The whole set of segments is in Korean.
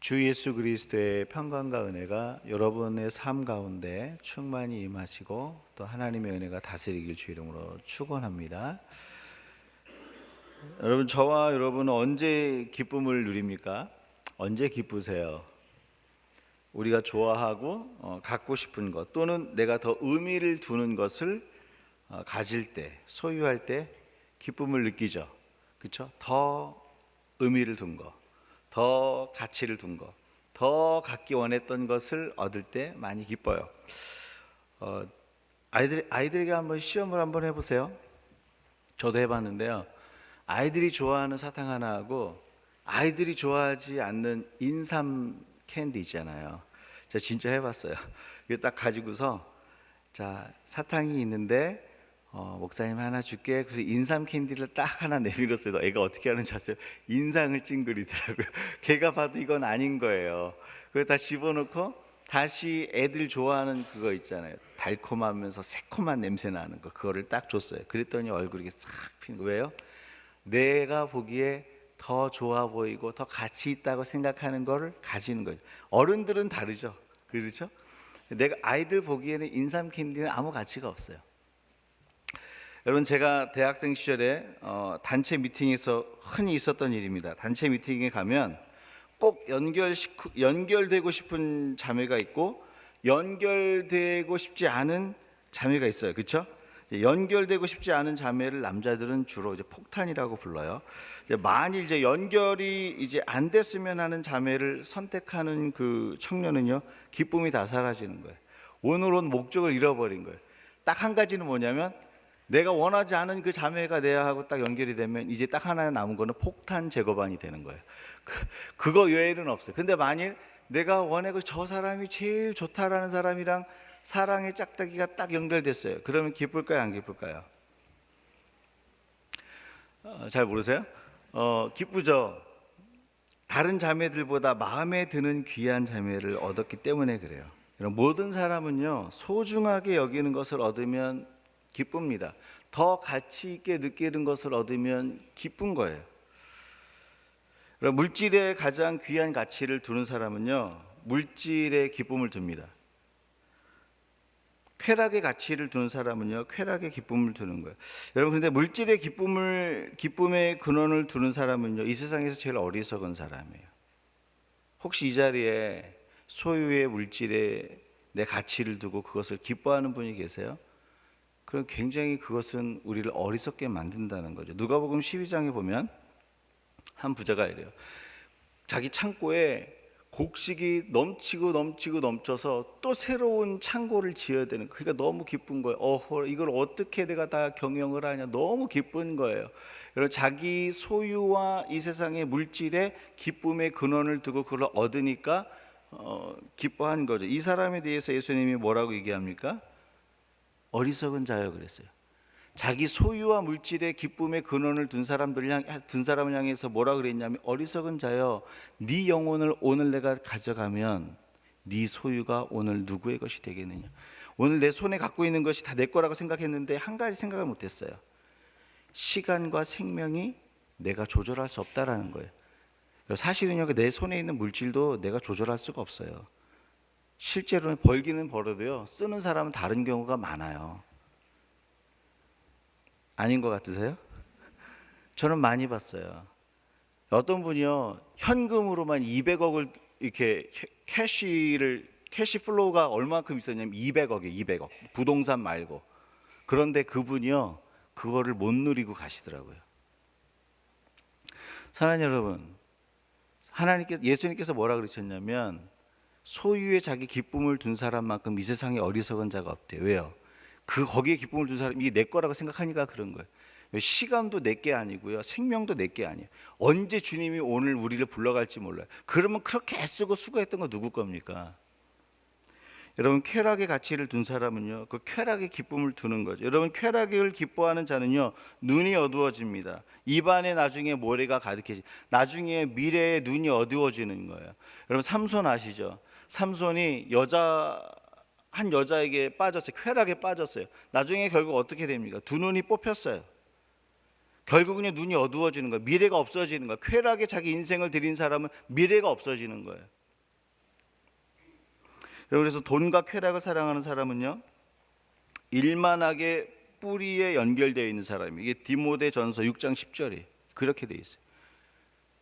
주 예수 그리스도의 평강과 은혜가 여러분의 삶 가운데 충만히 임하시고 또 하나님의 은혜가 다스리길 주 이름으로 축원합니다. 여러분, 저와 여러분은 언제 기쁨을 누립니까? 언제 기쁘세요? 우리가 좋아하고 갖고 싶은 것 또는 내가 더 의미를 두는 것을 가질 때, 소유할 때 기쁨을 느끼죠. 그렇죠? 더 의미를 둔 것, 더 가치를 둔 것, 더 갖기 원했던 것을 얻을 때 많이 기뻐요. 아이들에게 한번 시험을 한번 해보세요. 저도 해봤는데요. 아이들이 좋아하는 사탕 하나하고 아이들이 좋아하지 않는 인삼 캔디 있잖아요. 제가 진짜 해봤어요. 이거 딱 가지고서 자, 사탕이 있는데 목사님 하나 줄게. 그래서 인삼 캔디를 딱 하나 내밀었어요. 애가 어떻게 하는지 아세요? 인상을 찡그리더라고요. 걔가 봐도 이건 아닌 거예요. 그래서 다 집어넣고 다시 애들 좋아하는 그거 있잖아요. 달콤하면서 새콤한 냄새 나는 거, 그거를 딱 줬어요. 그랬더니 얼굴이 싹 핀 거예요. 왜요? 내가 보기에 더 좋아 보이고 더 가치 있다고 생각하는 거를 가지는 거죠. 어른들은 다르죠. 그렇죠? 내가 아이들 보기에는 인삼 캔디는 아무 가치가 없어요. 여러분, 제가 대학생 시절에 단체 미팅에서 흔히 있었던 일입니다. 단체 미팅에 가면 꼭 연결되고 싶은 자매가 있고 연결되고 싶지 않은 자매가 있어요. 그렇죠? 연결되고 싶지 않은 자매를 남자들은 주로 이제 폭탄이라고 불러요. 만일 이제 연결이 이제 안 됐으면 하는 자매를 선택하는 그 청년은요, 기쁨이 다 사라지는 거예요. 오늘 온 목적을 잃어버린 거예요. 딱 한 가지는 뭐냐면 내가 원하지 않은 그 자매가 내야 하고 딱 연결이 되면 이제 딱 하나 남은 거는 폭탄 제거반이 되는 거예요. 그거 외에는 없어요. 근데 만일 내가 원하고 저 사람이 제일 좋다라는 사람이랑 사랑의 짝다기가 딱 연결됐어요. 그러면 기쁠까요, 안 기쁠까요? 잘 모르세요? 기쁘죠. 다른 자매들보다 마음에 드는 귀한 자매를 얻었기 때문에 그래요. 모든 사람은요, 소중하게 여기는 것을 얻으면 기쁩니다. 더 가치 있게 느끼는 것을 얻으면 기쁜 거예요. 물질에 가장 귀한 가치를 두는 사람은요, 물질에 기쁨을 둡니다. 쾌락의 가치를 두는 사람은요, 쾌락의 기쁨을 두는 거예요. 여러분, 근데 물질의 기쁨의 근원을 두는 사람은요, 이 세상에서 제일 어리석은 사람이에요. 혹시 이 자리에 소유의 물질에 내 가치를 두고 그것을 기뻐하는 분이 계세요? 그럼 굉장히 그것은 우리를 어리석게 만든다는 거죠. 누가복음 12장에 보면 한 부자가 이래요. 자기 창고에 곡식이 넘쳐서 또 새로운 창고를 지어야 되는, 그러니까 너무 기쁜 거예요. 이걸 어떻게 내가 다 경영을 하냐, 너무 기쁜 거예요. 여러분, 자기 소유와 이 세상의 물질에 기쁨의 근원을 두고 그걸 얻으니까 기뻐한 거죠. 이 사람에 대해서 예수님이 뭐라고 얘기합니까? 어리석은 자여 그랬어요. 자기 소유와 물질의 기쁨의 근원을 둔 사람을 향해서 뭐라 그랬냐면, 어리석은 자여, 네 영혼을 오늘 내가 가져가면 네 소유가 오늘 누구의 것이 되겠느냐. 오늘 내 손에 갖고 있는 것이 다 내 거라고 생각했는데 한 가지 생각을 못했어요. 시간과 생명이 내가 조절할 수 없다라는 거예요. 사실은요, 내 손에 있는 물질도 내가 조절할 수가 없어요. 실제로는 벌기는 벌어도요, 쓰는 사람은 다른 경우가 많아요. 아닌 것 같으세요? 저는 많이 봤어요. 어떤 분이요, 현금으로만 200억을 이렇게 캐시 플로우가 얼마큼 있었냐면 200억, 부동산 말고. 그런데 그분이요, 그거를 못 누리고 가시더라고요. 사랑하는 여러분, 예수님께서 뭐라 그러셨냐면, 소유에 자기 기쁨을 둔 사람만큼 이 세상에 어리석은 자가 없대요. 왜요? 거기에 기쁨을 둔 사람이 이게 내 거라고 생각하니까 그런 거예요. 시간도 내 게 아니고요, 생명도 내 게 아니에요. 언제 주님이 오늘 우리를 불러갈지 몰라요. 그러면 그렇게 애쓰고 수고했던 거 누구 겁니까? 여러분, 쾌락의 가치를 둔 사람은요, 그 쾌락의 기쁨을 두는 거죠. 여러분, 쾌락을 기뻐하는 자는요, 눈이 어두워집니다. 입안에 나중에 모래가 가득해지. 나중에 미래에 눈이 어두워지는 거예요. 여러분, 삼손 아시죠? 삼손이 한 여자에게 빠졌어요. 쾌락에 빠졌어요. 나중에 결국 어떻게 됩니까? 두 눈이 뽑혔어요. 결국은 눈이 어두워지는 거예요. 미래가 없어지는 거예요. 쾌락에 자기 인생을 들인 사람은 미래가 없어지는 거예요. 그래서 돈과 쾌락을 사랑하는 사람은요, 일만하게 뿌리에 연결되어 있는 사람이, 이게 디모데전서 6장 10절이 그렇게 돼 있어요.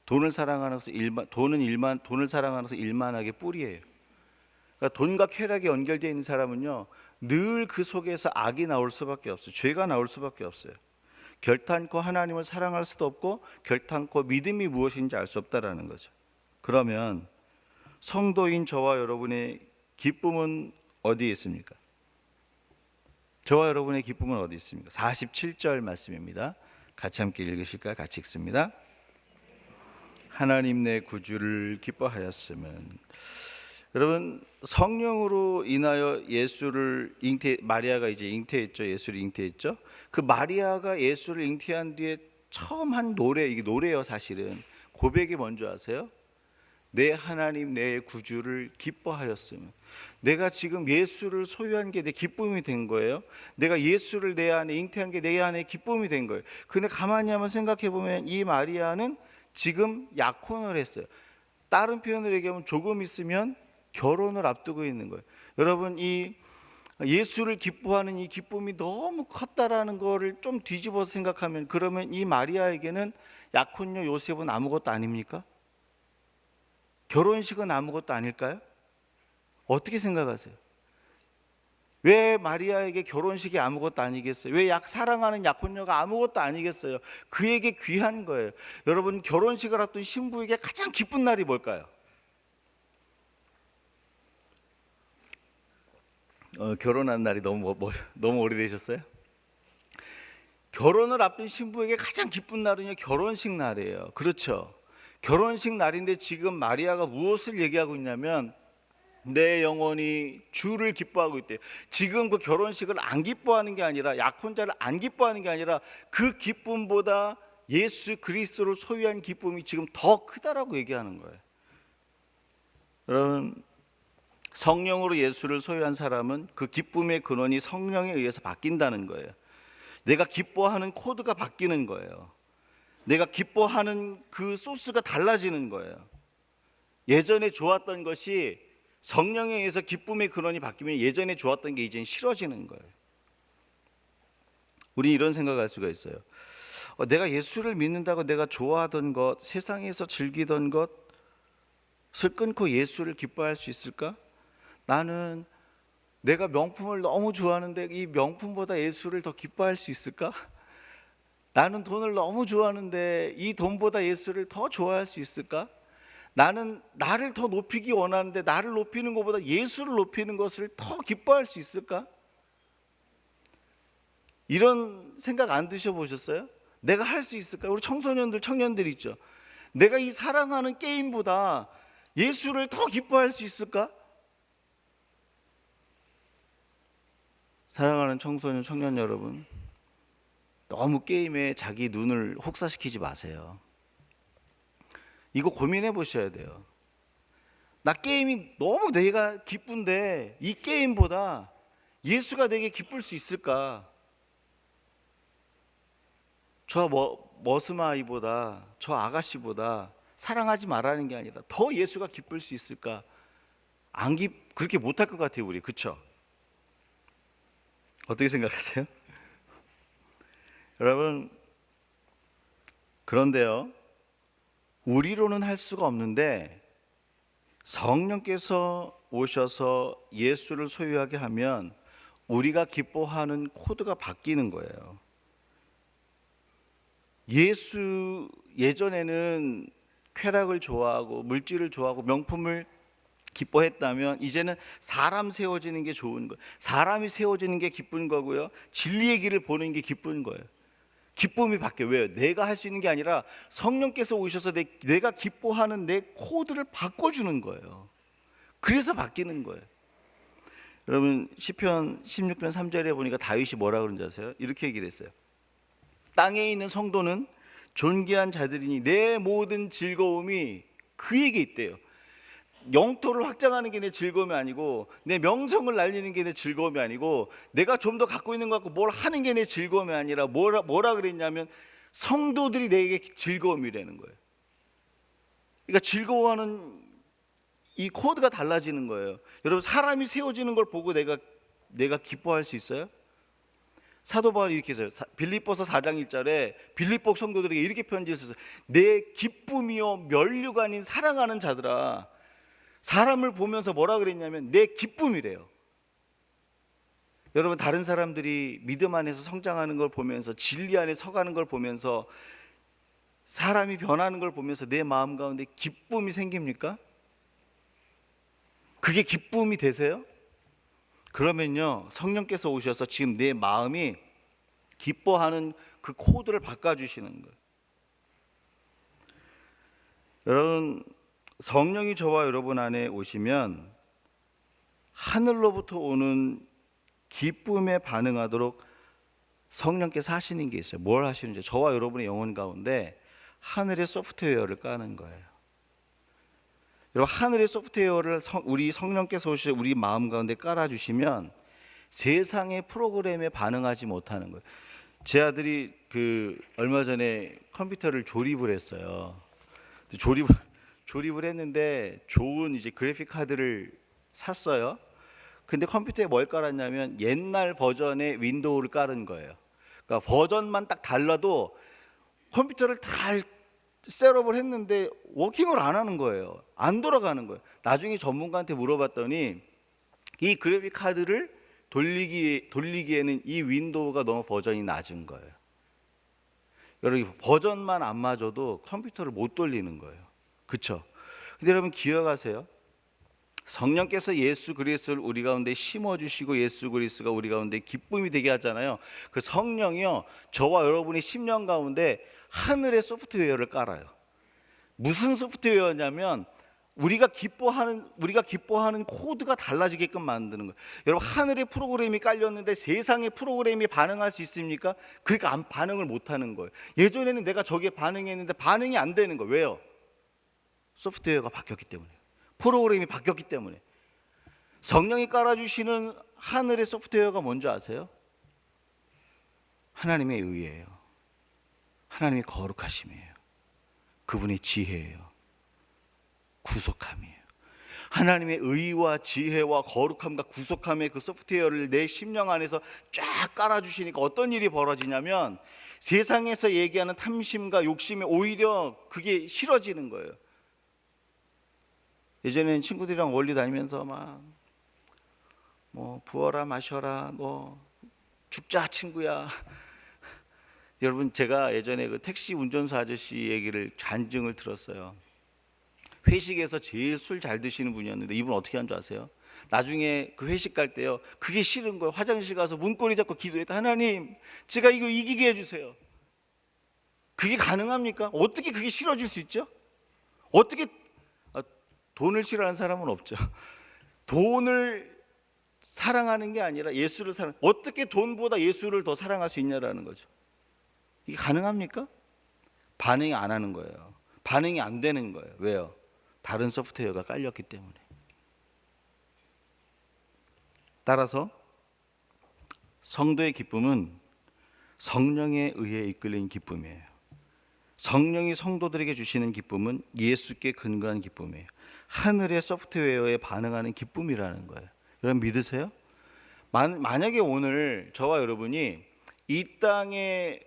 돈을 사랑하는 것은 돈을 사랑하는 것은 일만하게 뿌리예요. 그러니까 돈과 쾌락에 연결되어 있는 사람은요, 늘 그 속에서 악이 나올 수밖에 없어요. 죄가 나올 수밖에 없어요. 결탄코 하나님을 사랑할 수도 없고 결탄코 믿음이 무엇인지 알 수 없다라는 거죠. 그러면 성도인 저와 여러분의 기쁨은 어디에 있습니까? 저와 여러분의 기쁨은 어디 있습니까? 47절 말씀입니다. 같이 함께 읽으실까요? 같이 읽습니다. 하나님 내 구주를 기뻐하였으면. 여러분, 성령으로 인하여 예수를 마리아가 이제 잉태했죠. 예수를 잉태했죠. 그 마리아가 예수를 잉태한 뒤에 처음 한 노래, 이게 노래예요. 사실은 고백이 뭔지 아세요? 내 하나님 내 구주를 기뻐하였으면. 내가 지금 예수를 소유한 게 내 기쁨이 된 거예요. 내가 예수를 내 안에 잉태한 게 내 안에 기쁨이 된 거예요. 근데 가만히 한번 생각해 보면 이 마리아는 지금 약혼을 했어요. 다른 표현을 얘기하면 조금 있으면 결혼을 앞두고 있는 거예요. 여러분, 이 예수를 기뻐하는 이 기쁨이 너무 컸다라는 거를 좀 뒤집어서 생각하면, 그러면 이 마리아에게는 약혼녀 요셉은 아무것도 아닙니까? 결혼식은 아무것도 아닐까요? 어떻게 생각하세요? 왜 마리아에게 결혼식이 아무것도 아니겠어요? 왜 사랑하는 약혼녀가 아무것도 아니겠어요? 그에게 귀한 거예요. 여러분, 결혼식을 앞둔 신부에게 가장 기쁜 날이 뭘까요? 결혼한 날이 너무 오래되셨어요? 결혼을 앞둔 신부에게 가장 기쁜 날은요, 결혼식 날이에요. 그렇죠? 결혼식 날인데 지금 마리아가 무엇을 얘기하고 있냐면 내 영혼이 주를 기뻐하고 있대요. 지금 그 결혼식을 안 기뻐하는 게 아니라, 약혼자를 안 기뻐하는 게 아니라 그 기쁨보다 예수 그리스도를 소유한 기쁨이 지금 더 크다라고 얘기하는 거예요. 여러분, 성령으로 예수를 소유한 사람은 그 기쁨의 근원이 성령에 의해서 바뀐다는 거예요. 내가 기뻐하는 코드가 바뀌는 거예요. 내가 기뻐하는 그 소스가 달라지는 거예요. 예전에 좋았던 것이 성령에 의해서 기쁨의 근원이 바뀌면 예전에 좋았던 게 이제는 싫어지는 거예요. 우리 이런 생각할 수가 있어요. 내가 예수를 믿는다고 내가 좋아하던 것, 세상에서 즐기던 것을 끊고 예수를 기뻐할 수 있을까? 나는 내가 명품을 너무 좋아하는데 이 명품보다 예수를 더 기뻐할 수 있을까? 나는 돈을 너무 좋아하는데 이 돈보다 예수를 더 좋아할 수 있을까? 나는 나를 더 높이기 원하는데 나를 높이는 것보다 예수를 높이는 것을 더 기뻐할 수 있을까? 이런 생각 안 드셔보셨어요? 내가 할 수 있을까? 우리 청소년들, 청년들 있죠. 내가 이 사랑하는 게임보다 예수를 더 기뻐할 수 있을까? 사랑하는 청소년, 청년 여러분, 너무 게임에 자기 눈을 혹사시키지 마세요. 이거 고민해 보셔야 돼요. 나 게임이 너무 내가 기쁜데 이 게임보다 예수가 내게 기쁠 수 있을까? 저 머스마이보다, 저 아가씨보다 사랑하지 말라는 게 아니라 더 예수가 기쁠 수 있을까? 그렇게 못할 것 같아요, 우리. 그렇죠? 어떻게 생각하세요? 여러분, 그런데요, 우리로는 할 수가 없는데 성령께서 오셔서 예수를 소유하게 하면 우리가 기뻐하는 코드가 바뀌는 거예요. 예전에는 쾌락을 좋아하고 물질을 좋아하고 명품을 기뻐했다면 이제는 사람 세워지는 게 좋은 거예요. 사람이 세워지는 게 기쁜 거고요, 진리의 길을 보는 게 기쁜 거예요. 기쁨이 바뀌어요. 왜요? 내가 할 수 있는 게 아니라 성령께서 오셔서 내가 기뻐하는 내 코드를 바꿔주는 거예요. 그래서 바뀌는 거예요. 여러분, 시편 16편 3절에 보니까 다윗이 뭐라 그런지 아세요? 이렇게 얘기를 했어요. 땅에 있는 성도는 존귀한 자들이니 내 모든 즐거움이 그에게 있대요. 영토를 확장하는 게 내 즐거움이 아니고, 내 명성을 날리는 게 내 즐거움이 아니고, 내가 좀 더 갖고 있는 것 갖고 뭘 하는 게 내 즐거움이 아니라 뭐라 그랬냐면 성도들이 내게 즐거움이라는 거예요. 그러니까 즐거워하는 이 코드가 달라지는 거예요. 여러분, 사람이 세워지는 걸 보고 내가 기뻐할 수 있어요? 사도 바울이 이렇게 했어요. 빌립보서 4장 1절에 빌립보 성도들에게 이렇게 편지를 썼어요. 내 기쁨이요 면류가 아닌 사랑하는 자들아. 사람을 보면서 뭐라 그랬냐면 내 기쁨이래요. 여러분, 다른 사람들이 믿음 안에서 성장하는 걸 보면서, 진리 안에 서가는 걸 보면서, 사람이 변하는 걸 보면서 내 마음 가운데 기쁨이 생깁니까? 그게 기쁨이 되세요? 그러면요, 성령께서 오셔서 지금 내 마음이 기뻐하는 그 코드를 바꿔주시는 거예요. 여러분, 성령이 저와 여러분 안에 오시면 하늘로부터 오는 기쁨에 반응하도록 성령께서 하시는 게 있어요. 뭘 하시는지, 저와 여러분의 영혼 가운데 하늘의 소프트웨어를 까는 거예요. 여러분, 하늘의 소프트웨어를 우리 성령께서 오셔서 우리 마음 가운데 깔아주시면 세상의 프로그램에 반응하지 못하는 거예요. 제 아들이 얼마 전에 컴퓨터를 조립을 했어요. 조립을 했는데 좋은 이제 그래픽 카드를 샀어요. 근데 컴퓨터에 뭘 깔았냐면 옛날 버전의 윈도우를 깔은 거예요. 그러니까 버전만 딱 달라도 컴퓨터를 다 셋업을 했는데 워킹을 안 하는 거예요. 안 돌아가는 거예요. 나중에 전문가한테 물어봤더니 이 그래픽 카드를 돌리기에는 이 윈도우가 너무 버전이 낮은 거예요. 여러분, 버전만 안 맞아도 컴퓨터를 못 돌리는 거예요. 그렇죠? 근데 여러분, 기억하세요. 성령께서 예수 그리스도를 우리 가운데 심어주시고 예수 그리스도가 우리 가운데 기쁨이 되게 하잖아요. 그 성령이요, 저와 여러분의 심령 가운데 하늘의 소프트웨어를 깔아요. 무슨 소프트웨어냐면 우리가 기뻐하는 코드가 달라지게끔 만드는 거예요. 여러분, 하늘의 프로그램이 깔렸는데 세상의 프로그램이 반응할 수 있습니까? 그러니까 반응을 못 하는 거예요. 예전에는 내가 저기에 반응했는데 반응이 안 되는 거예요. 왜요? 소프트웨어가 바뀌었기 때문에, 프로그램이 바뀌었기 때문에. 성령이 깔아주시는 하늘의 소프트웨어가 뭔지 아세요? 하나님의 의예요. 하나님의 거룩하심이에요. 그분의 지혜예요. 구속함이에요. 하나님의 의와 지혜와 거룩함과 구속함의 그 소프트웨어를 내 심령 안에서 쫙 깔아주시니까 어떤 일이 벌어지냐면 세상에서 얘기하는 탐심과 욕심이 오히려 그게 싫어지는 거예요. 예전에는 친구들이랑 멀리 다니면서 막 부어라 마셔라, 죽자 친구야. 여러분, 제가 예전에 그 택시 운전사 아저씨 얘기를 간증을 들었어요. 회식에서 제일 술 잘 드시는 분이었는데 이분 어떻게 한 줄 아세요? 나중에 그 회식 갈 때요, 그게 싫은 거예요. 화장실 가서 문고리 잡고 기도했다. 하나님, 제가 이거 이기게 해주세요. 그게 가능합니까? 어떻게 그게 싫어질 수 있죠? 어떻게 돈을 싫어하는 사람은 없죠. 돈을 사랑하는 게 아니라 예수를 어떻게 돈보다 예수를 더 사랑할 수 있냐라는 거죠. 이게 가능합니까? 반응이 안 하는 거예요. 반응이 안 되는 거예요. 왜요? 다른 소프트웨어가 깔렸기 때문에. 따라서 성도의 기쁨은 성령에 의해 이끌린 기쁨이에요. 성령이 성도들에게 주시는 기쁨은 예수께 근거한 기쁨이에요. 하늘의 소프트웨어에 반응하는 기쁨이라는 거예요. 여러분, 믿으세요? 만약에 오늘 저와 여러분이 이 땅의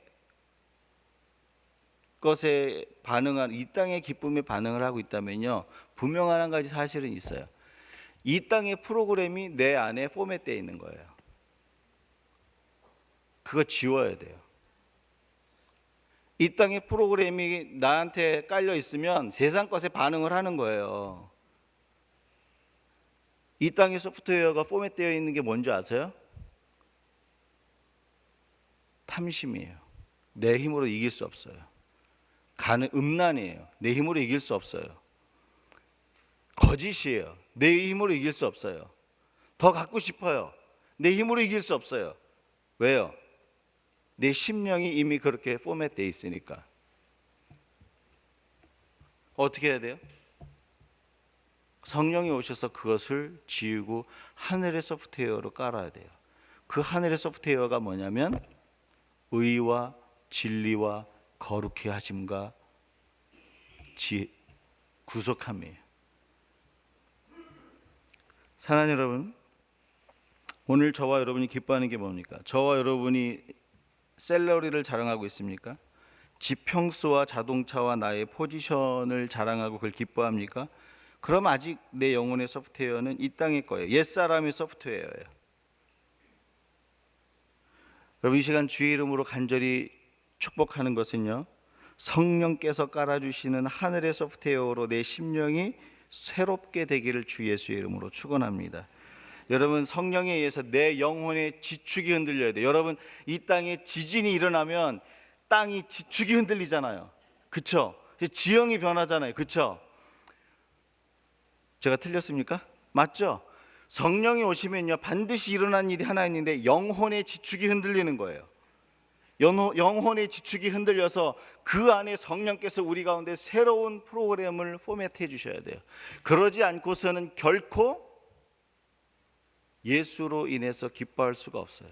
것에 이 땅의 기쁨에 반응을 하고 있다면요, 분명한 한 가지 사실은 있어요. 이 땅의 프로그램이 내 안에 포맷되어 있는 거예요. 그거 지워야 돼요. 이 땅의 프로그램이 나한테 깔려 있으면 세상 것에 반응을 하는 거예요. 이 땅의 소프트웨어가 포맷되어 있는 게 뭔지 아세요? 탐심이에요. 내 힘으로 이길 수 없어요. 음란이에요. 내 힘으로 이길 수 없어요. 거짓이에요. 내 힘으로 이길 수 없어요. 더 갖고 싶어요. 내 힘으로 이길 수 없어요. 왜요? 내 심령이 이미 그렇게 포맷되어 있으니까. 어떻게 해야 돼요? 성령이 오셔서 그것을 지우고 하늘의 소프트웨어로 깔아야 돼요. 그 하늘의 소프트웨어가 뭐냐면 의와 진리와 거룩히 하심과 구속함이에요. 사랑하는 여러분, 오늘 저와 여러분이 기뻐하는 게 뭡니까? 저와 여러분이 샐러리를 자랑하고 있습니까? 지평수와 자동차와 나의 포지션을 자랑하고 그걸 기뻐합니까? 그럼 아직 내 영혼의 소프트웨어는 이 땅의 거예요. 옛사람의 소프트웨어예요. 여러분, 이 시간 주의 이름으로 간절히 축복하는 것은요, 성령께서 깔아주시는 하늘의 소프트웨어로 내 심령이 새롭게 되기를 주 예수의 이름으로 축원합니다. 여러분, 성령에 의해서 내 영혼의 지축이 흔들려야 돼요. 여러분, 이 땅에 지진이 일어나면 땅이 지축이 흔들리잖아요. 그쵸? 지형이 변하잖아요. 그쵸? 제가 틀렸습니까? 맞죠? 성령이 오시면요, 반드시 일어난 일이 하나 있는데 영혼의 지축이 흔들리는 거예요. 영혼의 지축이 흔들려서 그 안에 성령께서 우리 가운데 새로운 프로그램을 포맷해 주셔야 돼요. 그러지 않고서는 결코 예수로 인해서 기뻐할 수가 없어요.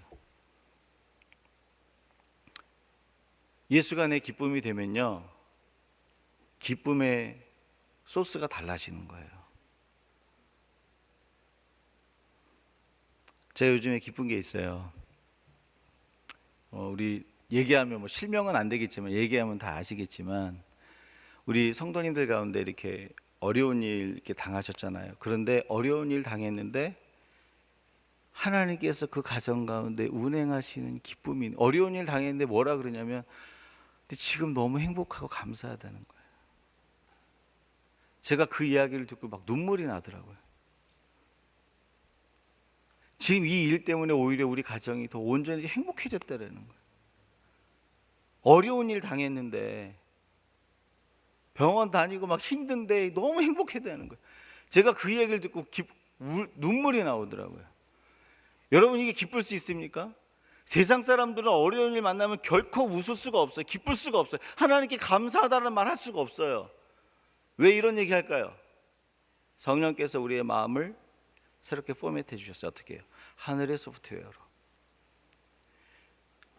예수가 내 기쁨이 되면요, 기쁨의 소스가 달라지는 거예요. 제가 요즘에 기쁜 게 있어요. 우리 얘기하면 실명은 안 되겠지만 얘기하면 다 아시겠지만, 우리 성도님들 가운데 이렇게 어려운 일 이렇게 당하셨잖아요. 그런데 어려운 일 당했는데 하나님께서 그 가정 가운데 운행하시는 기쁨이, 어려운 일 당했는데 뭐라 그러냐면, 근데 지금 너무 행복하고 감사하다는 거예요. 제가 그 이야기를 듣고 막 눈물이 나더라고요. 지금 이 일 때문에 오히려 우리 가정이 더 온전히 행복해졌다라는 거예요. 어려운 일 당했는데 병원 다니고 막 힘든데 너무 행복해다는 거예요. 제가 그 이야기를 듣고 눈물이 나오더라고요. 여러분, 이게 기쁠 수 있습니까? 세상 사람들은 어려운 일 만나면 결코 웃을 수가 없어요. 기쁠 수가 없어요. 하나님께 감사하다는 말 할 수가 없어요. 왜 이런 얘기 할까요? 성령께서 우리의 마음을 새롭게 포맷해 주셨어요. 어떻게 해요? 하늘의 소프트웨어로.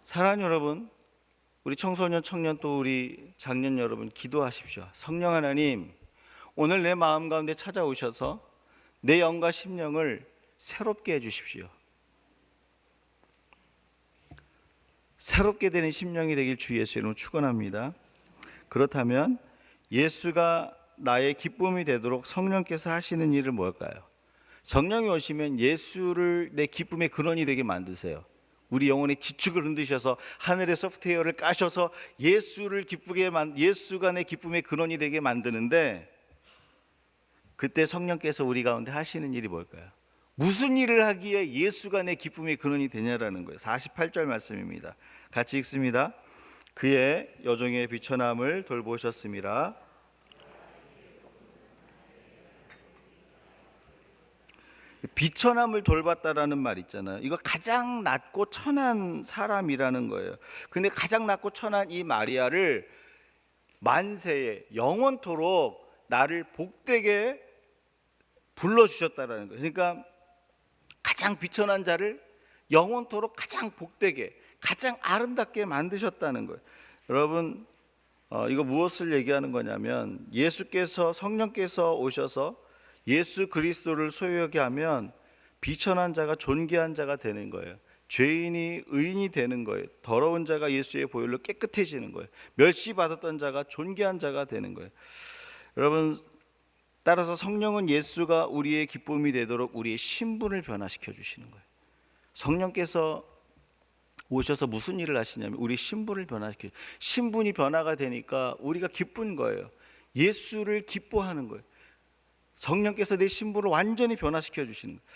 사랑하는 여러분, 우리 청소년, 청년, 또 우리 장년 여러분, 기도하십시오. 성령 하나님, 오늘 내 마음 가운데 찾아오셔서 내 영과 심령을 새롭게 해주십시오. 새롭게 되는 심령이 되길 주 예수의 이름으로 축원합니다. 그렇다면 예수가 나의 기쁨이 되도록 성령께서 하시는 일은 뭘까요? 성령이 오시면 예수를 내 기쁨의 근원이 되게 만드세요. 우리 영혼의 지축을 흔드셔서 하늘의 소프트웨어를 까셔서 예수를 기쁘게 예수가 내 기쁨의 근원이 되게 만드는데, 그때 성령께서 우리 가운데 하시는 일이 뭘까요? 무슨 일을 하기에 예수가 내 기쁨의 근원이 되냐라는 거예요. 48절 말씀입니다. 같이 읽습니다. 그의 여종의 비천함을 돌보셨습니다. 비천함을 돌봤다라는 말 있잖아요. 이거 가장 낮고 천한 사람이라는 거예요. 근데 가장 낮고 천한 이 마리아를 만세에 영원토록 나를 복되게 불러주셨다라는 거예요. 그러니까 가장 비천한 자를 영원토록 가장 복되게, 가장 아름답게 만드셨다는 거예요. 여러분, 이거 무엇을 얘기하는 거냐면, 예수께서, 성령께서 오셔서 예수 그리스도를 소유하게 하면 비천한 자가 존귀한 자가 되는 거예요. 죄인이 의인이 되는 거예요. 더러운 자가 예수의 보혈로 깨끗해지는 거예요. 멸시받았던 자가 존귀한 자가 되는 거예요. 여러분, 따라서 성령은 예수가 우리의 기쁨이 되도록 우리의 신분을 변화시켜 주시는 거예요. 성령께서 오셔서 무슨 일을 하시냐면 우리 신분을 변화시켜, 신분이 변화가 되니까 우리가 기쁜 거예요. 예수를 기뻐하는 거예요. 성령께서 내 신분을 완전히 변화시켜 주시는 거예요.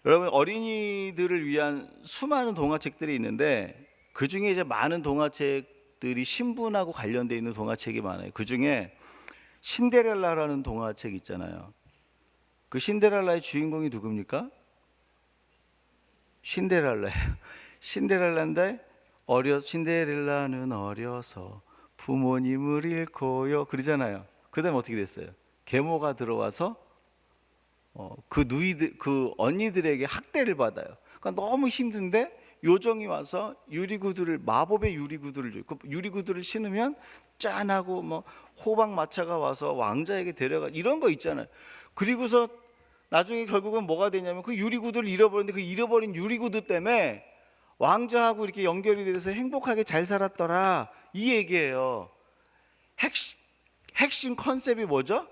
여러분, 어린이들을 위한 수많은 동화책들이 있는데, 그 중에 이제 많은 동화책들이 신분하고 관련되어 있는 동화책이 많아요. 그 중에 신데렐라라는 동화책 있잖아요. 그 신데렐라의 주인공이 누굽니까? 신데렐라예요. 신데렐라인데 신데렐라는 어려서 부모님을 잃고요 그러잖아요. 그 다음에 어떻게 됐어요? 계모가 들어와서 그 언니들에게 학대를 받아요. 그러니까 너무 힘든데 요정이 와서 마법의 유리구두를 줘요. 그 유리구두를 신으면 짠하고 호박 마차가 와서 왕자에게 데려가, 이런 거 있잖아요. 그리고서 나중에 결국은 뭐가 되냐면 그 유리구두를 잃어버렸는데 그 잃어버린 유리구두 때문에 왕자하고 이렇게 연결이 돼서 행복하게 잘 살았더라, 이 얘기예요. 핵심 컨셉이 뭐죠?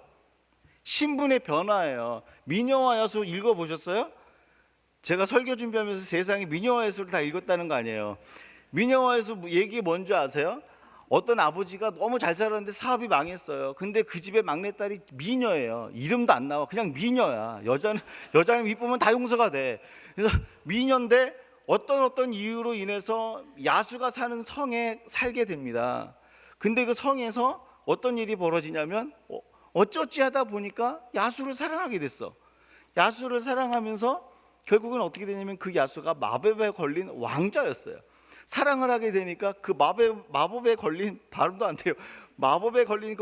신분의 변화예요. 미녀와 야수 읽어보셨어요? 제가 설교 준비하면서 세상에 미녀와 야수를 다 읽었다는 거 아니에요. 미녀와 야수 얘기 뭔지 아세요? 어떤 아버지가 너무 잘 살았는데 사업이 망했어요. 근데 그 집의 막내딸이 미녀예요. 이름도 안 나와. 그냥 미녀야. 여자는 이쁘면 다 용서가 돼. 그래서 미녀인데 어떤 이유로 인해서 야수가 사는 성에 살게 됩니다. 근데 그 성에서 어떤 일이 벌어지냐면 어쩌지 하다 보니까 야수를 사랑하게 됐어. 야수를 사랑하면서 결국은 어떻게 되냐면 그 야수가 마법에 걸린 왕자였어요. 사랑을 하게 되니까 그 마법에 걸린, 발음도 안 돼요. 마법에 걸린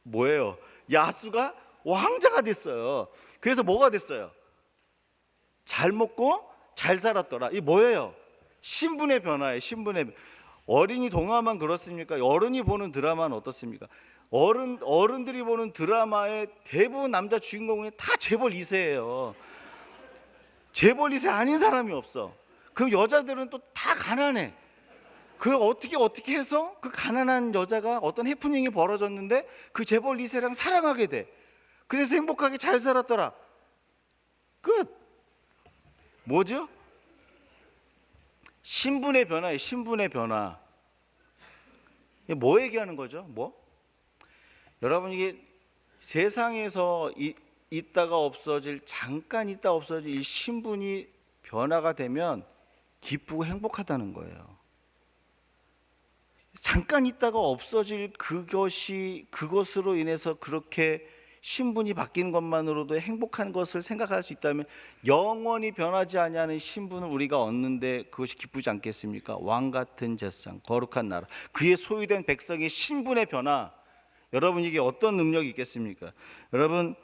뭐예요? 야수가 왕자가 됐어요. 그래서 뭐가 됐어요? 잘 먹고 잘 살았더라. 이 뭐예요? 신분의 변화예요. 어린이 동화만 그렇습니까? 어른이 보는 드라마는 어떻습니까? 어른들이 보는 드라마의 대부분 남자 주인공이 다 재벌 2세예요. 재벌 2세 아닌 사람이 없어. 그럼 여자들은 또 다 가난해. 그 어떻게 해서 그 가난한 여자가 어떤 해프닝이 벌어졌는데 그 재벌 2세랑 사랑하게 돼. 그래서 행복하게 잘 살았더라. 끝. 뭐죠? 신분의 변화예요. 신분의 변화. 이게 뭐 얘기하는 거죠? 뭐? 여러분, 이게 세상에서 있다가 없어질, 잠깐 있다 없어질 이 신분이 변화가 되면 기쁘고 행복하다는 거예요. 잠깐 있다가 없어질 그것으로 인해서 그렇게 신분이 바뀌는 것만으로도 행복한 것을 생각할 수 있다면, 영원히 변하지 아니하는 신분을 우리가 얻는데 그것이 기쁘지 않겠습니까? 왕 같은 제사장, 거룩한 나라, 그의 소유된 백성의 신분의 변화. 여러분, 이게 어떤 능력이 있겠습니까? 여러분,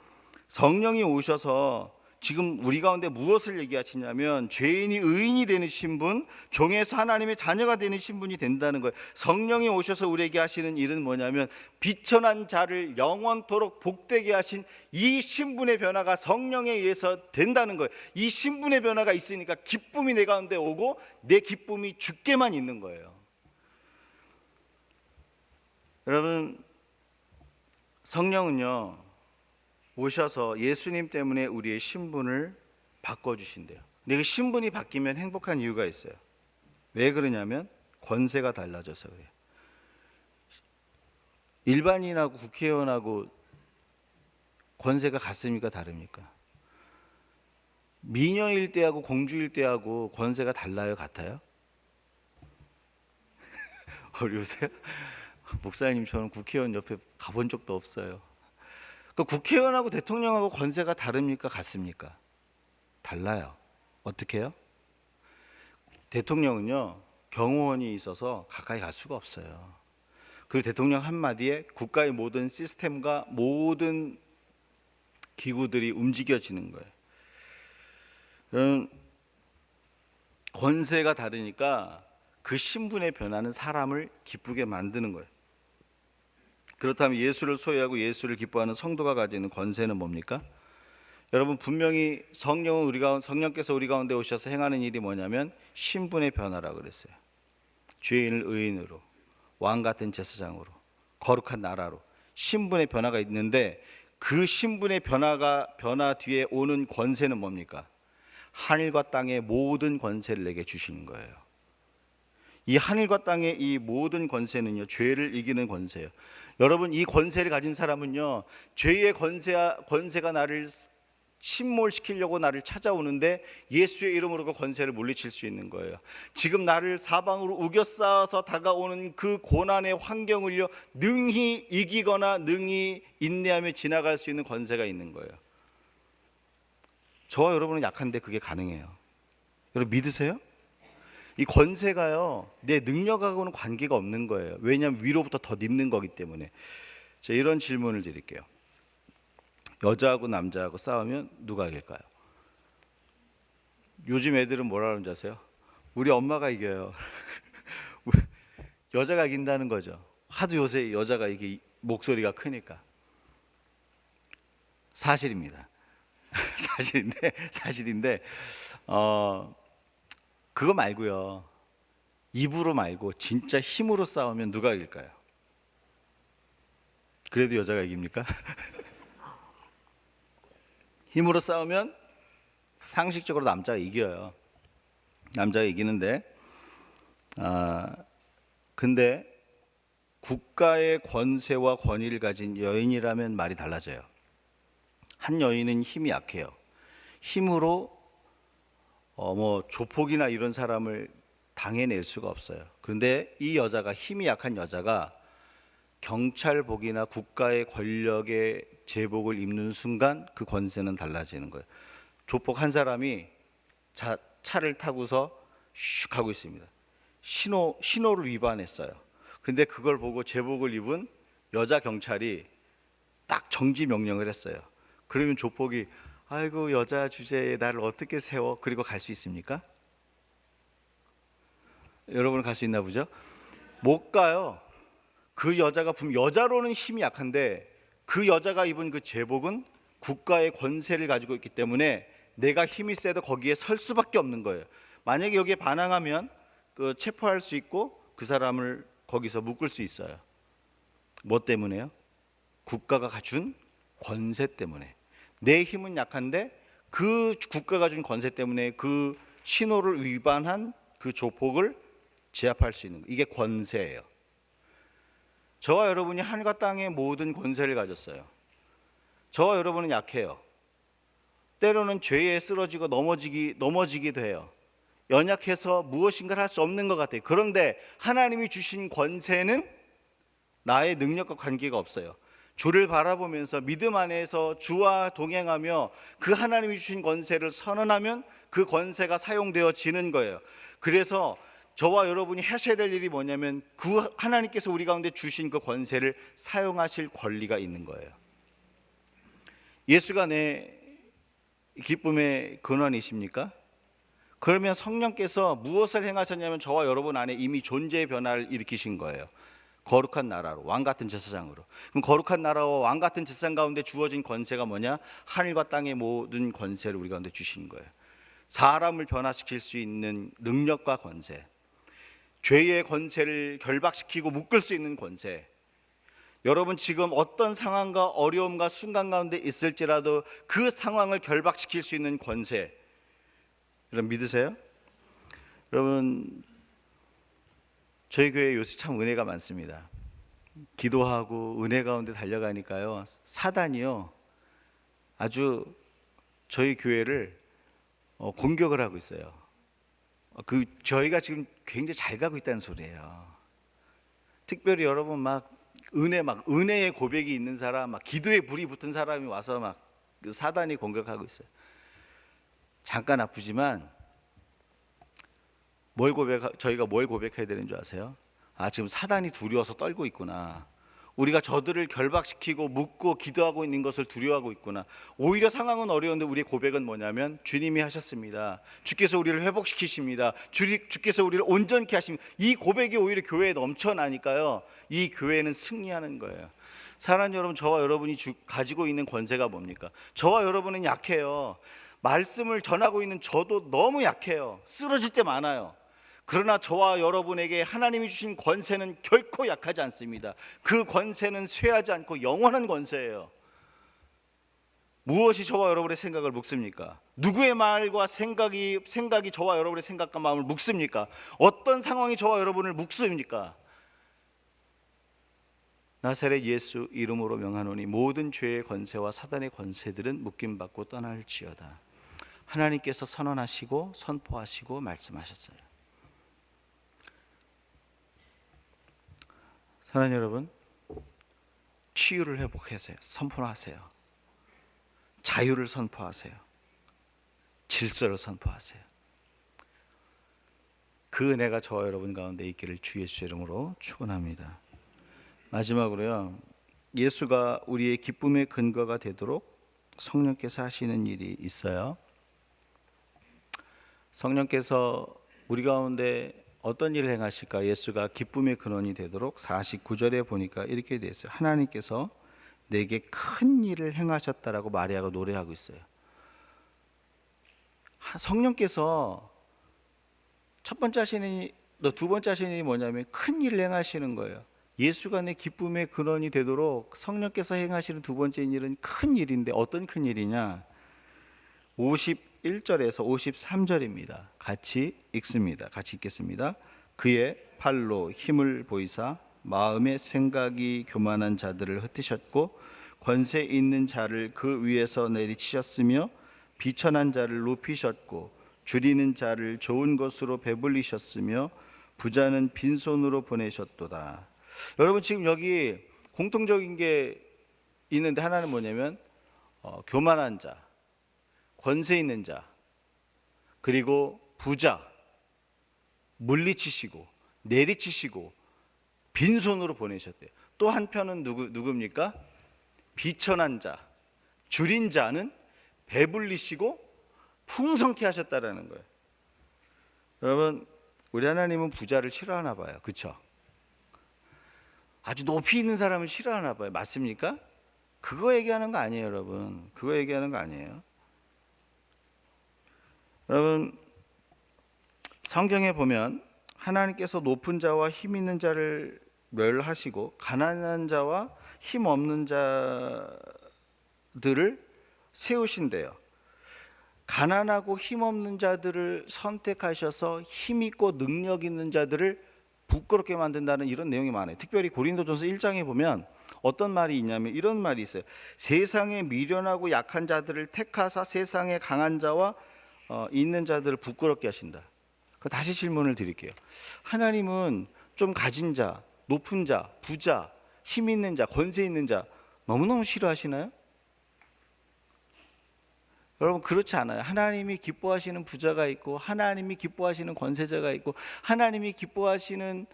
성령이 오셔서 지금 우리 가운데 무엇을 얘기하시냐면 죄인이 의인이 되는 신분, 종에서 하나님의 자녀가 되는 신분이 된다는 거예요. 성령이 오셔서 우리에게 하시는 일은 뭐냐면 비천한 자를 영원토록 복되게 하신 이 신분의 변화가 성령에 의해서 된다는 거예요. 이 신분의 변화가 있으니까 기쁨이 내 가운데 오고 내 기쁨이 주께만 있는 거예요. 여러분, 성령은요 오셔서 예수님 때문에 우리의 신분을 바꿔주신대요. 근데 그 신분이 바뀌면 행복한 이유가 있어요. 왜 그러냐면 권세가 달라져서 그래요. 일반인하고 국회의원하고 권세가 같습니까? 다릅니까? 미녀일 때하고 공주일 때하고 권세가 달라요? 같아요? 어려우세요? 목사님, 저는 국회의원 옆에 가본 적도 없어요. 그 국회의원하고 대통령하고 권세가 다릅니까? 같습니까? 달라요. 어떻게 해요? 대통령은요 경호원이 있어서 가까이 갈 수가 없어요. 그리고 대통령 한마디에 국가의 모든 시스템과 모든 기구들이 움직여지는 거예요. 권세가 다르니까 그 신분의 변화는 사람을 기쁘게 만드는 거예요. 그렇다면 예수를 소유하고 예수를 기뻐하는 성도가 가지는 권세는 뭡니까? 여러분, 분명히 성령께서 우리 가운데 오셔서 행하는 일이 뭐냐면 신분의 변화라고 그랬어요. 죄인을 의인으로, 왕 같은 제사장으로, 거룩한 나라로 신분의 변화가 있는데, 그 신분의 변화 뒤에 오는 권세는 뭡니까? 하늘과 땅의 모든 권세를 내게 주시는 거예요. 이 하늘과 땅의 이 모든 권세는요 죄를 이기는 권세예요. 여러분, 이 권세를 가진 사람은요 죄의 권세가 나를 침몰시키려고 나를 찾아오는데 예수의 이름으로 그 권세를 물리칠 수 있는 거예요. 지금 나를 사방으로 우겨싸서 다가오는 그 고난의 환경을요 능히 이기거나 능히 인내하며 지나갈 수 있는 권세가 있는 거예요. 저와 여러분은 약한데 그게 가능해요. 여러분 믿으세요? 이 권세가요 내 능력하고는 관계가 없는 거예요. 왜냐하면 위로부터 더 입는 거기 때문에. 자, 이런 질문을 드릴게요. 여자하고 남자하고 싸우면 누가 이길까요? 요즘 애들은 뭐라 그러는지 아세요? 우리 엄마가 이겨요. 여자가 이긴다는 거죠. 하도 요새 여자가 이게 목소리가 크니까. 사실입니다. 사실인데 그거 말고요. 입으로 말고 진짜 힘으로 싸우면 누가 이길까요? 그래도 여자가 이깁니까? 힘으로 싸우면 상식적으로 남자가 이겨요. 남자가 이기는데 근데 국가의 권세와 권위를 가진 여인이라면 말이 달라져요. 한 여인은 힘이 약해요. 힘으로 뭐 조폭이나 이런 사람을 당해낼 수가 없어요. 그런데 이 여자가, 힘이 약한 여자가 경찰복이나 국가의 권력의 제복을 입는 순간 그 권세는 달라지는 거예요. 조폭 한 사람이 차를 타고서 슉 가고 있습니다. 신호를 위반했어요. 근데 그걸 보고 제복을 입은 여자 경찰이 딱 정지 명령을 했어요. 그러면 조폭이 아이고 여자 주제에 나를 어떻게 세워? 그리고 갈 수 있습니까? 여러분 갈 수 있나 보죠? 못 가요. 그 여자가 분명 여자로는 힘이 약한데 그 여자가 입은 그 제복은 국가의 권세를 가지고 있기 때문에 내가 힘이 세도 거기에 설 수밖에 없는 거예요. 만약에 여기에 반항하면 그 체포할 수 있고 그 사람을 거기서 묶을 수 있어요. 뭐 때문에요? 국가가 갖춘 권세 때문에. 내 힘은 약한데 그 국가가 준 권세 때문에 그 신호를 위반한 그 조폭을 제압할 수 있는 거예요. 이게 권세예요. 저와 여러분이 하늘과 땅의 모든 권세를 가졌어요. 저와 여러분은 약해요. 때로는 죄에 쓰러지고 넘어지기도 해요. 연약해서 무엇인가를 할 수 없는 것 같아요. 그런데 하나님이 주신 권세는 나의 능력과 관계가 없어요. 주를 바라보면서 믿음 안에서 주와 동행하며 그 하나님이 주신 권세를 선언하면 그 권세가 사용되어지는 거예요. 그래서 저와 여러분이 하셔야 될 일이 뭐냐면 그 하나님께서 우리 가운데 주신 그 권세를 사용하실 권리가 있는 거예요. 예수가 내 기쁨의 근원이십니까? 그러면 성령께서 무엇을 행하셨냐면 저와 여러분 안에 이미 존재의 변화를 일으키신 거예요. 거룩한 나라로, 왕 같은 제사장으로. 그럼 거룩한 나라와 왕 같은 제사장 가운데 주어진 권세가 뭐냐? 하늘과 땅의 모든 권세를 우리 가운데 주신 거예요. 사람을 변화시킬 수 있는 능력과 권세, 죄의 권세를 결박시키고 묶을 수 있는 권세. 여러분 지금 어떤 상황과 어려움과 순간 가운데 있을지라도 그 상황을 결박시킬 수 있는 권세, 여러분 믿으세요? 여러분 저희 교회 요새 참 은혜가 많습니다. 기도하고 은혜 가운데 달려가니까요, 사단이요 아주 저희 교회를 공격을 하고 있어요. 저희가 지금 굉장히 잘 가고 있다는 소리예요. 특별히 여러분 막 은혜의 고백이 있는 사람, 막 기도에 불이 붙은 사람이 와서 막 사단이 공격하고 있어요. 잠깐 아프지만 저희가 뭘 고백해야 되는 줄 아세요? 지금 사단이 두려워서 떨고 있구나. 우리가 저들을 결박시키고 묶고 기도하고 있는 것을 두려워하고 있구나. 오히려 상황은 어려운데 우리의 고백은 뭐냐면 주님이 하셨습니다. 주께서 우리를 회복시키십니다. 주께서 우리를 온전케 하십니다. 이 고백이 오히려 교회에 넘쳐나니까요, 이 교회는 승리하는 거예요. 사랑하는 여러분, 저와 여러분이 가지고 있는 권세가 뭡니까? 저와 여러분은 약해요. 말씀을 전하고 있는 저도 너무 약해요. 쓰러질 때 많아요. 그러나 저와 여러분에게 하나님이 주신 권세는 결코 약하지 않습니다. 그 권세는 쇠하지 않고 영원한 권세예요. 무엇이 저와 여러분의 생각을 묶습니까? 누구의 말과 생각이 저와 여러분의 생각과 마음을 묶습니까? 어떤 상황이 저와 여러분을 묶습니까? 나사렛 예수 이름으로 명하노니 모든 죄의 권세와 사단의 권세들은 묶임받고 떠날지어다. 하나님께서 선언하시고 선포하시고 말씀하셨어요. 사랑하는 여러분, 치유를 회복하세요. 선포하세요. 자유를 선포하세요. 질서를 선포하세요. 그 은혜가 저와 여러분 가운데 있기를 주 예수 이름으로 축원합니다. 마지막으로요, 예수가 우리의 기쁨의 근거가 되도록 성령께서 하시는 일이 있어요. 성령께서 우리 가운데 어떤 일을 행하실까? 예수가 기쁨의 근원이 되도록 49절에 보니까 이렇게 되어 있어요. 하나님께서 내게 큰 일을 행하셨다라고 마리아가 노래하고 있어요. 성령께서 첫 번째 하시는 두 번째 하시는 일이 뭐냐면 큰 일을 행하시는 거예요. 예수가 내 기쁨의 근원이 되도록 성령께서 행하시는 두 번째 일은 큰 일인데 어떤 큰 일이냐? 51절에서 53절입니다. 같이 읽습니다. 같이 읽겠습니다. 그의 팔로 힘을 보이사 마음의 생각이 교만한 자들을 흩으셨고 권세 있는 자를 그 위에서 내리치셨으며 비천한 자를 높이셨고 줄이는 자를 좋은 것으로 배불리셨으며 부자는 빈손으로 보내셨도다. 여러분 지금 여기 공통적인 게 있는데 하나는 뭐냐면 교만한 자, 권세 있는 자, 그리고 부자 물리치시고 내리치시고 빈손으로 보내셨대요. 또 한편은 누굽니까? 비천한 자, 줄인 자는 배불리시고 풍성케 하셨다라는 거예요. 여러분 우리 하나님은 부자를 싫어하나 봐요. 그렇죠? 아주 높이 있는 사람을 싫어하나 봐요. 맞습니까? 그거 얘기하는 거 아니에요, 여러분. 그거 얘기하는 거 아니에요. 여러분 성경에 보면 하나님께서 높은 자와 힘 있는 자를 멸하시고 가난한 자와 힘 없는 자들을 세우신대요. 가난하고 힘없는 자들을 선택하셔서 힘 있고 능력 있는 자들을 부끄럽게 만든다는 이런 내용이 많아요. 특별히 고린도전서 1장에 보면 어떤 말이 있냐면 이런 말이 있어요. 세상에 미련하고 약한 자들을 택하사 세상에 강한 자와 있는 자들을 부끄럽게 하신다. 다시 질문을 드릴게요. 하나님은 좀 가진 자, 높은 자, 부자, 힘 있는 자, 권세 있는 자 너무너무 싫어하시나요? 여러분 그렇지 않아요. 하나님이 기뻐하시는 부자가 있고 하나님이 기뻐하시는 권세자가 있고 하나님이 기뻐하시는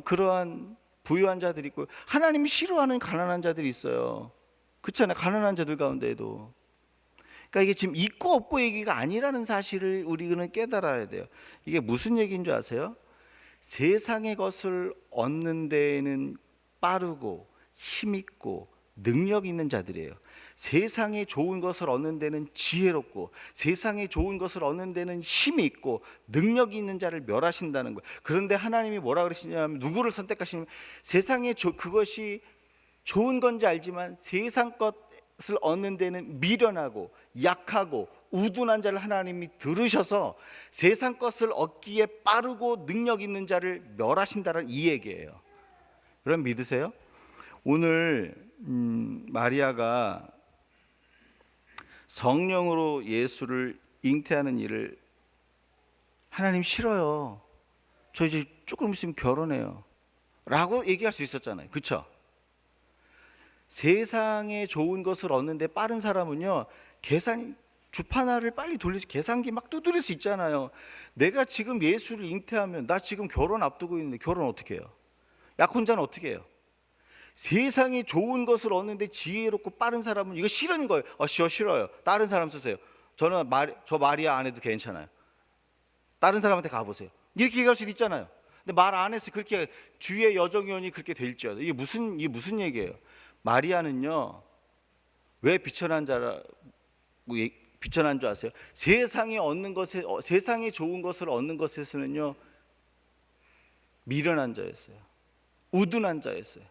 그러한 부유한 자들이 있고 하나님이 싫어하는 가난한 자들이 있어요. 그렇잖아요. 가난한 자들 가운데에도. 그러니까 이게 지금 있고 없고 얘기가 아니라는 사실을 우리는 깨달아야 돼요. 이게 무슨 얘기인 줄 아세요? 세상의 것을 얻는 데에는 빠르고 힘있고 능력 있는 자들이에요. 세상에 좋은 것을 얻는 데는 지혜롭고 세상에 좋은 것을 얻는 데는 힘이 있고 능력이 있는 자를 멸하신다는 거예요. 그런데 하나님이 뭐라 그러시냐면 누구를 선택하시냐면 세상에 그것이 좋은 건지 알지만 세상 것을 얻는 데는 미련하고 약하고 우둔한 자를 하나님이 들으셔서 세상 것을 얻기에 빠르고 능력 있는 자를 멸하신다는 이 얘기예요. 그럼 믿으세요? 오늘 마리아가 성령으로 예수를 잉태하는 일을 하나님 싫어요. 저 이제 조금 있으면 결혼해요 라고 얘기할 수 있었잖아요. 그렇죠? 세상에 좋은 것을 얻는데 빠른 사람은요 주판화를 빨리 돌리지 계산기 막 두드릴 수 있잖아요. 내가 지금 예수를 잉태하면 나 지금 결혼 앞두고 있는데 결혼 어떻게 해요? 약혼자는 어떻게 해요? 세상에 좋은 것을 얻는데 지혜롭고 빠른 사람은 이거 싫은 거예요. 싫어요. 다른 사람 쓰세요. 저 마리아 안 해도 괜찮아요. 다른 사람한테 가보세요. 이렇게 얘기할 수도 있잖아요. 근데 말 안 해서 그렇게 주의 여정연이 그렇게 될지어도 이게 무슨 얘기예요? 마리아는요 왜 비천한 줄 아세요? 세상에 얻는 것에 세상에 좋은 것을 얻는 것에서는요 미련한 자였어요. 우둔한 자였어요.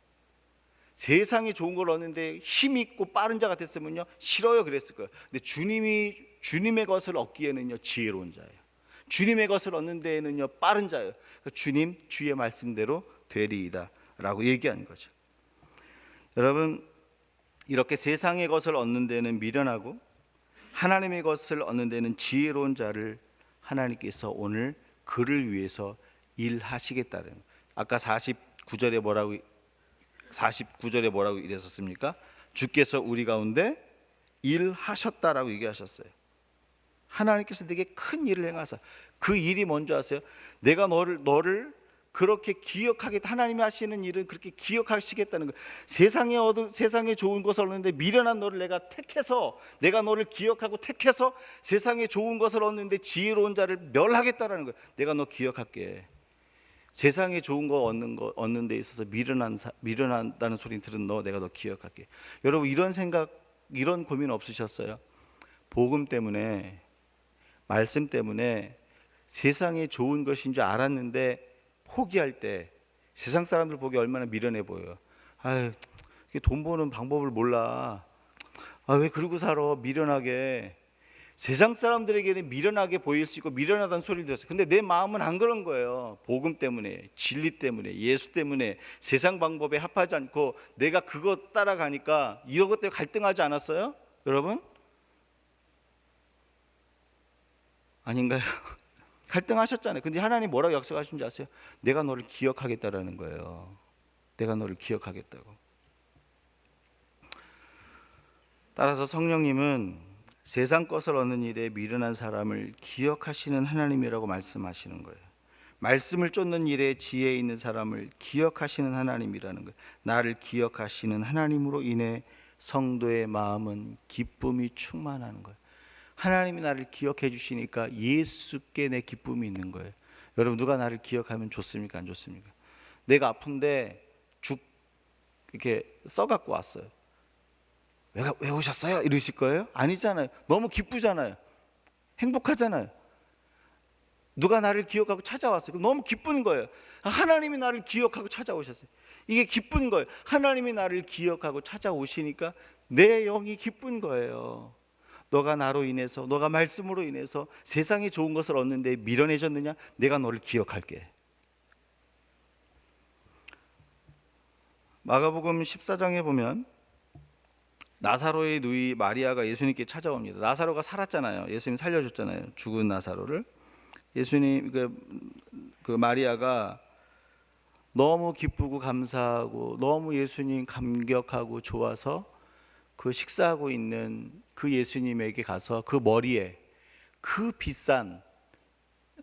세상에 좋은 걸 얻는데 힘 있고 빠른 자 같았으면요 싫어요 그랬을 거예요. 근데 주님의 것을 얻기에는요 지혜로운 자예요. 주님의 것을 얻는 데에는요 빠른 자예요. 주님 주의 말씀대로 되리이다라고 얘기한 거죠. 여러분 이렇게 세상의 것을 얻는 데는 미련하고 하나님의 것을 얻는 데는 지혜로운 자를 하나님께서 오늘 그를 위해서 일하시겠다는. 아까 49절에 뭐라고 이랬었습니까? 주께서 우리 가운데 일하셨다라고 얘기하셨어요. 하나님께서 내게 큰 일을 행하사. 그 일이 뭔지 아세요? 내가 너를 그렇게 기억하게, 하나님이 하시는 일은 그렇게 기억하시겠다는 거예요. 세상에 좋은 것을 얻는데 미련한 너를 내가 택해서, 내가 너를 기억하고 택해서 세상에 좋은 것을 얻는데 지혜로운 자를 멸하겠다라는 거예요. 내가 너 기억할게. 세상에 좋은 거 얻는 데 있어서 미련한다는 소리 들은 내가 너 기억할게. 여러분 이런 생각, 이런 고민 없으셨어요? 복음 때문에 말씀 때문에 세상에 좋은 것인 줄 알았는데 포기할 때 세상 사람들 보기 얼마나 미련해 보여요. 아유, 돈 버는 방법을 몰라. 아, 왜 그러고 살아? 미련하게. 세상 사람들에게는 미련하게 보일 수 있고 미련하다는 소리를 들었어요. 근데 내 마음은 안 그런 거예요. 복음 때문에, 진리 때문에, 예수 때문에 세상 방법에 합하지 않고 내가 그거 따라가니까 이런 것 때문에 갈등하지 않았어요? 여러분? 아닌가요? 갈등하셨잖아요. 근데 하나님 뭐라고 약속하신지 아세요? 내가 너를 기억하겠다라는 거예요. 내가 너를 기억하겠다고. 따라서 성령님은 세상 것을 얻는 일에 미련한 사람을 기억하시는 하나님이라고 말씀하시는 거예요. 말씀을 쫓는 일에 지혜 있는 사람을 기억하시는 하나님이라는 거예요. 나를 기억하시는 하나님으로 인해 성도의 마음은 기쁨이 충만하는 거예요. 하나님이 나를 기억해 주시니까 예수께 내 기쁨이 있는 거예요. 여러분, 누가 나를 기억하면 좋습니까? 안 좋습니까? 내가 아픈데 죽 이렇게 써갖고 왔어요. 왜 오셨어요? 이러실 거예요? 아니잖아요. 너무 기쁘잖아요. 행복하잖아요. 누가 나를 기억하고 찾아왔어요. 너무 기쁜 거예요. 하나님이 나를 기억하고 찾아오셨어요. 이게 기쁜 거예요. 하나님이 나를 기억하고 찾아오시니까 내 영이 기쁜 거예요. 너가 나로 인해서, 너가 말씀으로 인해서 세상에 좋은 것을 얻는데 미련해졌느냐? 내가 너를 기억할게. 마가복음 14장에 보면 나사로의 누이 마리아가 예수님께 찾아옵니다. 나사로가 살았잖아요. 예수님 살려줬잖아요. 죽은 나사로를. 예수님 그 마리아가 너무 기쁘고 감사하고 너무 예수님 감격하고 좋아서 그 식사하고 있는 그 예수님에게 가서 그 머리에 그 비싼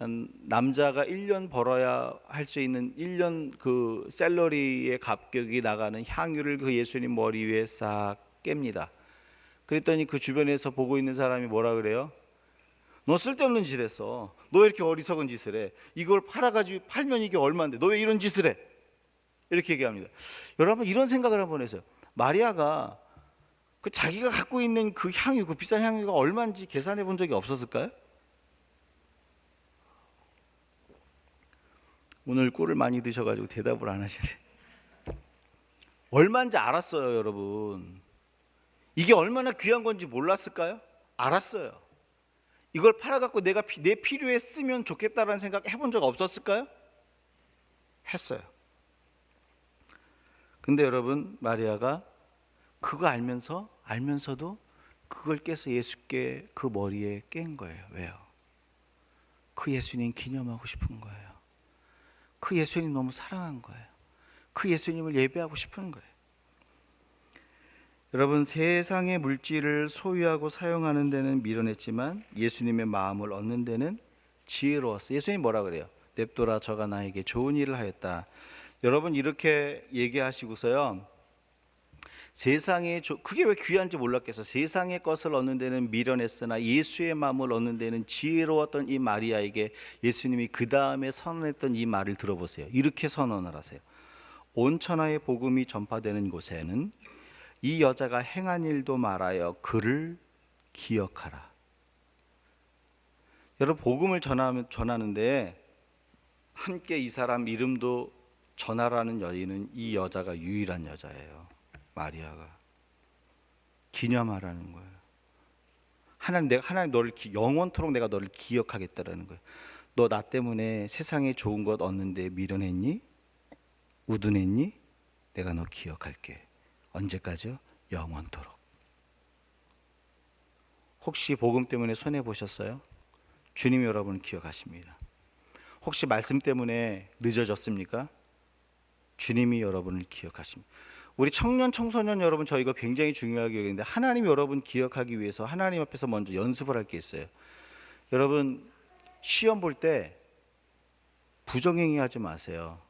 남자가 1년 벌어야 할 수 있는 1년 그 샐러리의 가격이 나가는 향유를 그 예수님 머리 위에 싹 깹니다. 그랬더니 그 주변에서 보고 있는 사람이 뭐라 그래요? 너 쓸데없는 짓 했어. 너 왜 이렇게 어리석은 짓을 해? 이걸 팔아가지고 팔면 이게 얼마인데 너 왜 이런 짓을 해? 이렇게 얘기합니다. 여러분, 이런 생각을 한번 해서요. 마리아가 그 자기가 갖고 있는 그 향유, 그 비싼 향유가 얼마인지 계산해 본 적이 없었을까요? 오늘 꿀을 많이 드셔가지고 대답을 안 하시네. 얼마인지 알았어요, 여러분. 이게 얼마나 귀한 건지 몰랐을까요? 알았어요. 이걸 팔아갖고 내가 내 필요에 쓰면 좋겠다라는 생각 해본 적 없었을까요? 했어요. 근데 여러분, 마리아가 그거 알면서도 그걸 깨서 예수께 그 머리에 깬 거예요. 왜요? 그 예수님 기념하고 싶은 거예요. 그 예수님 너무 사랑한 거예요. 그 예수님을 예배하고 싶은 거예요. 여러분, 세상의 물질을 소유하고 사용하는 데는 미련했지만 예수님의 마음을 얻는 데는 지혜로웠어요. 예수님 뭐라 그래요? 냅둬라, 저가 나에게 좋은 일을 하였다. 여러분, 이렇게 얘기하시고서요, 그게 왜 귀한지 몰랐겠어. 세상의 것을 얻는 데는 미련했으나 예수의 마음을 얻는 데는 지혜로웠던 이 마리아에게 예수님이 그 다음에 선언했던 이 말을 들어보세요. 이렇게 선언을 하세요. 온 천하의 복음이 전파되는 곳에는 이 여자가 행한 일도 말하여 그를 기억하라. 여러분, 복음을 전하는데 함께 이 사람 이름도 전하라는 여인은 이 여자가 유일한 여자예요. 마리아가. 기념하라는 거예요. 하나님 너를 영원토록 내가 너를 기억하겠다라는 거예요. 너 나 때문에 세상에 좋은 것 얻는데 미련했니? 우둔했니? 내가 너 기억할게. 언제까지요? 영원토록. 혹시 복음 때문에 손해 보셨어요? 주님이 여러분을 기억하십니다. 혹시 말씀 때문에 늦어졌습니까? 주님이 여러분을 기억하십니다. 우리 청년 청소년 여러분, 저 이거 굉장히 중요하게 여기는데 하나님이 여러분 기억하기 위해서 하나님 앞에서 먼저 연습을 할 게 있어요. 여러분, 시험 볼 때 부정행위 하지 마세요.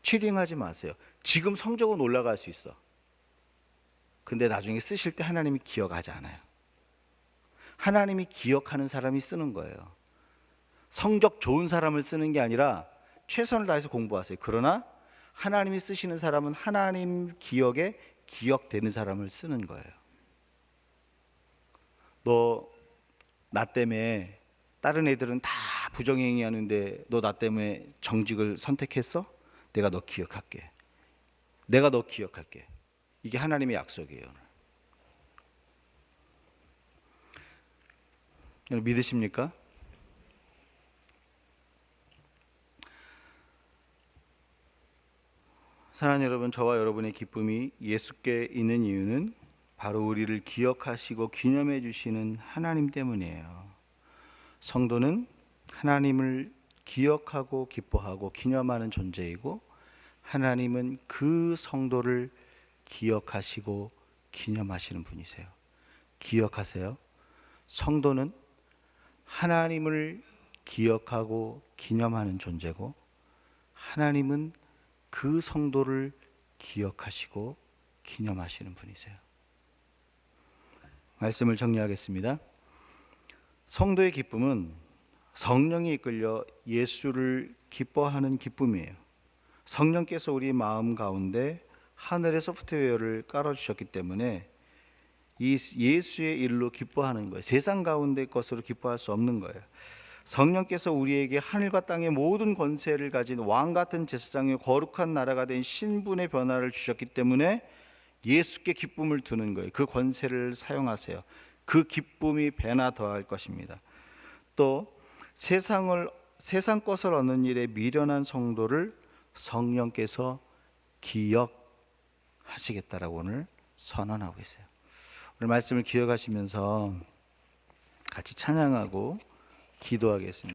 치팅하지 마세요. 지금 성적은 올라갈 수 있어. 근데 나중에 쓰실 때 하나님이 기억하지 않아요. 하나님이 기억하는 사람이 쓰는 거예요. 성적 좋은 사람을 쓰는 게 아니라 최선을 다해서 공부하세요. 그러나 하나님이 쓰시는 사람은 하나님 기억에 기억되는 사람을 쓰는 거예요. 너 나 때문에 다른 애들은 다 부정행위 하는데 너 나 때문에 정직을 선택했어? 내가 너 기억할게. 내가 너 기억할게. 이게 하나님의 약속이에요. 오늘 믿으십니까? 사랑하는 여러분, 저와 여러분의 기쁨이 예수께 있는 이유는 바로 우리를 기억하시고 기념해 주시는 하나님 때문이에요. 성도는 하나님을 기억하고 기뻐하고 기념하는 존재이고, 하나님은 그 성도를 기억하시고 기념하시는 분이세요. 기억하세요. 성도는 하나님을 기억하고 기념하는 존재고, 하나님은 그 성도를 기억하시고 기념하시는 분이세요. 말씀을 정리하겠습니다. 성도의 기쁨은 성령이 이끌려 예수를 기뻐하는 기쁨이에요. 성령께서 우리 마음 가운데 하늘의 소프트웨어를 깔아주셨기 때문에 이 예수의 일로 기뻐하는 거예요. 세상 가운데 것으로 기뻐할 수 없는 거예요. 성령께서 우리에게 하늘과 땅의 모든 권세를 가진 왕 같은 제사장의 거룩한 나라가 된 신분의 변화를 주셨기 때문에 예수께 기쁨을 두는 거예요. 그 권세를 사용하세요. 그 기쁨이 배나 더할 것입니다. 또 세상 것을 얻는 일에 미련한 성도를 성령께서 기억하시겠다라고 오늘 선언하고 계세요. 오늘 말씀을 기억하시면서 같이 찬양하고 기도하겠습니다.